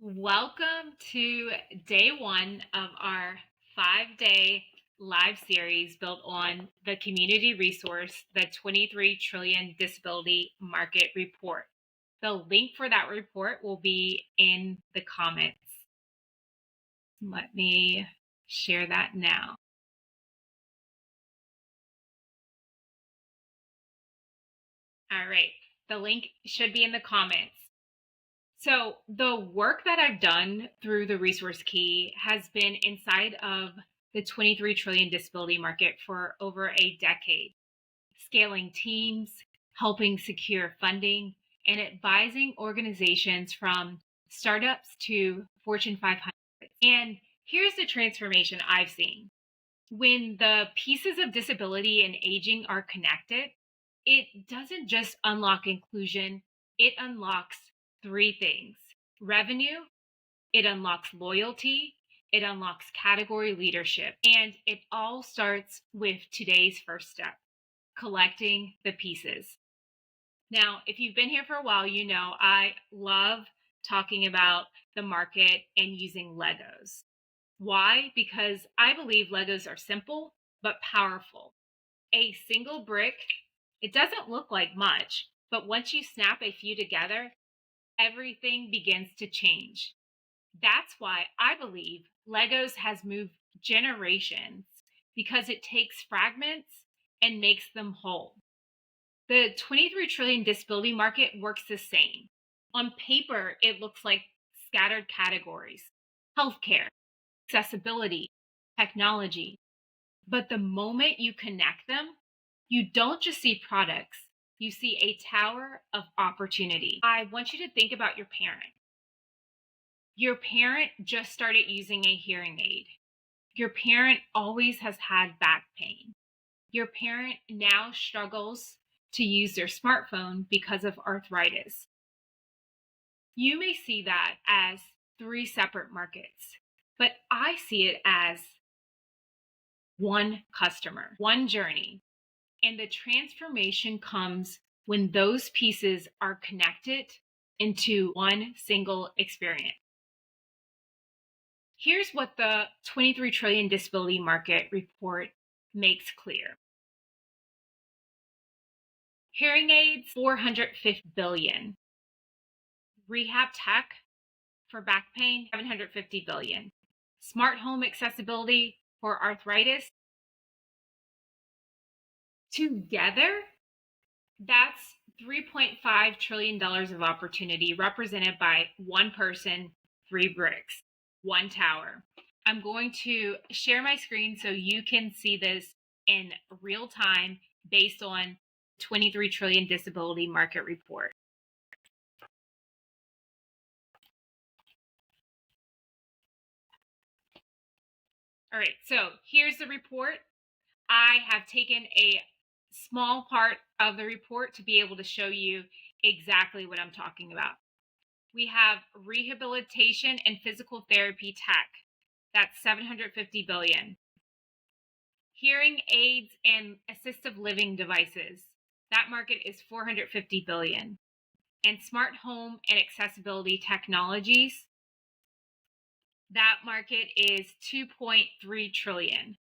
Welcome to day one of our 5-day live series built on the community resource, the 23 Trillion Disability Market Report. The link for that report will be in the comments. Let me share that now. All right, the link should be in the comments. So the work that I've done through the resource key has been inside of the 23 trillion disability market for over a decade, scaling teams, helping secure funding, and advising organizations from startups to Fortune 500. And here's the transformation I've seen. When the pieces of disability and aging are connected, it doesn't just unlock inclusion, it unlocks three things: revenue, it unlocks loyalty, it unlocks category leadership, and it all starts with today's first step: collecting the pieces. Now, if you've been here for a while, you know I love talking about the market and using Legos. Why? Because I believe Legos are simple but powerful. A single brick, it doesn't look like much, but once you snap a few together, everything begins to change. That's why I believe Legos has moved generations, because it takes fragments and makes them whole. The 23 trillion disability market works the same. On paper, it looks like scattered categories: healthcare, accessibility, technology. But the moment you connect them, you don't just see products, you see a tower of opportunity. I want you to think about your parent. Your parent just started using a hearing aid. Your parent always has had back pain. Your parent now struggles to use their smartphone because of arthritis. You may see that as three separate markets, but I see it as one customer, one journey. And the transformation comes when those pieces are connected into one single experience. Here's what the 23 trillion disability market report makes clear. Hearing aids, 450 billion. Rehab tech for back pain, 750 billion. Smart home accessibility for arthritis. Together, that's $3.5 trillion of opportunity represented by one person, three bricks, one tower. I'm going to share my screen so you can see this in real time based on 23 trillion disability market report. All right, so here's the report. I have taken a small part of the report to be able to show you exactly what I'm talking about. We have rehabilitation and physical therapy tech. That's 750 billion. Hearing aids and assistive living devices. That market is 450 billion. And smart home and accessibility technologies. That market is 2.3 trillion.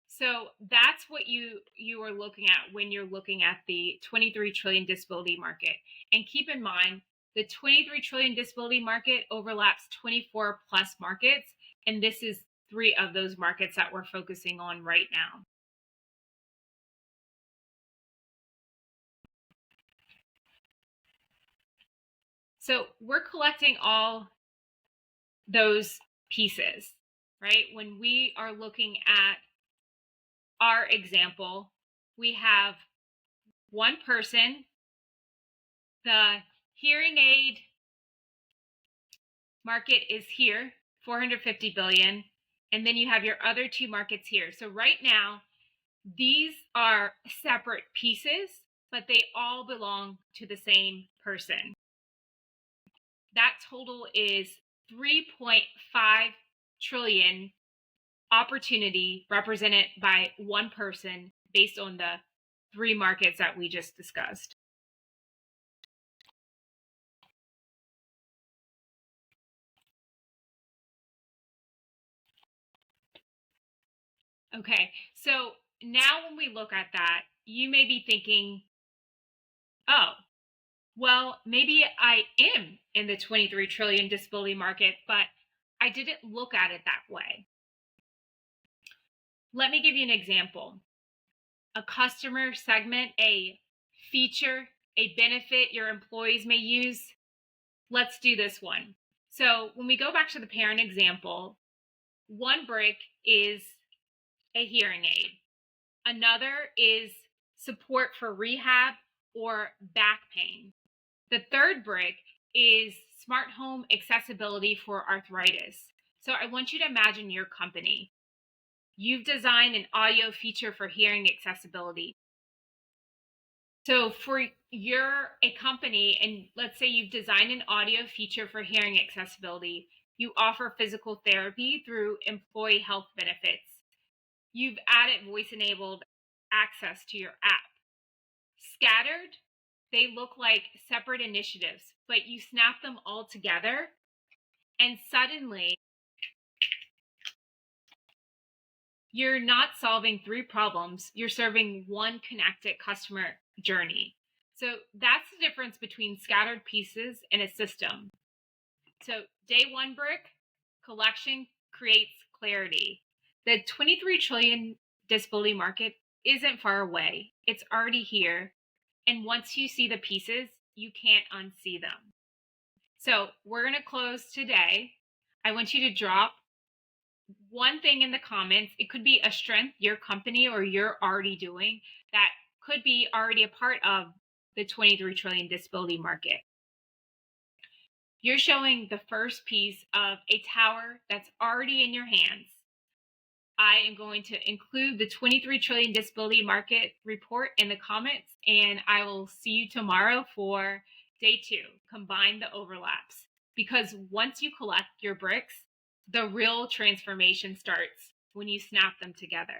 So that's what you are looking at when you're looking at the 23 trillion disability market. And keep in mind, the 23 trillion disability market overlaps 24 plus markets, and this is 3 of those markets that we're focusing on right now. So we're collecting all those pieces, right? When we are looking at our example, we have one person, the hearing aid market is here, 450 billion, and then you have your other 2 markets here. So right now, these are separate pieces, but they all belong to the same person. That total is 3.5 trillion opportunity represented by one person based on the 3 markets that we just discussed. Okay. So now when we look at that, you may be thinking, oh, well, maybe I am in the 23 trillion disability market, but I didn't look at it that way. Let me give you an example. A customer segment, a feature, a benefit your employees may use. Let's do this one. So when we go back to the parent example, one brick is a hearing aid. Another is support for rehab or back pain. The third brick is smart home accessibility for arthritis. So I want you to imagine your company. You've designed an audio feature for hearing accessibility. So for you're a company and let's say you've designed an audio feature for hearing accessibility, you offer physical therapy through employee health benefits. You've added voice enabled access to your app. Scattered, they look like separate initiatives, but you snap them all together and suddenly you're not solving three problems, you're serving one connected customer journey. So that's the difference between scattered pieces and a system. So day one brick, collection creates clarity. The 23 trillion disability market isn't far away. It's already here. And once you see the pieces, you can't unsee them. So we're going to close today. I want you to drop one thing in the comments. It could be a strength your company or you're already doing that could be already a part of the 23 trillion disability market. You're showing the first piece of a tower that's already in your hands. I am going to include the 23 trillion disability market report in the comments, and I will see you tomorrow for day 2, combine the overlaps. Because once you collect your bricks, the real transformation starts when you snap them together.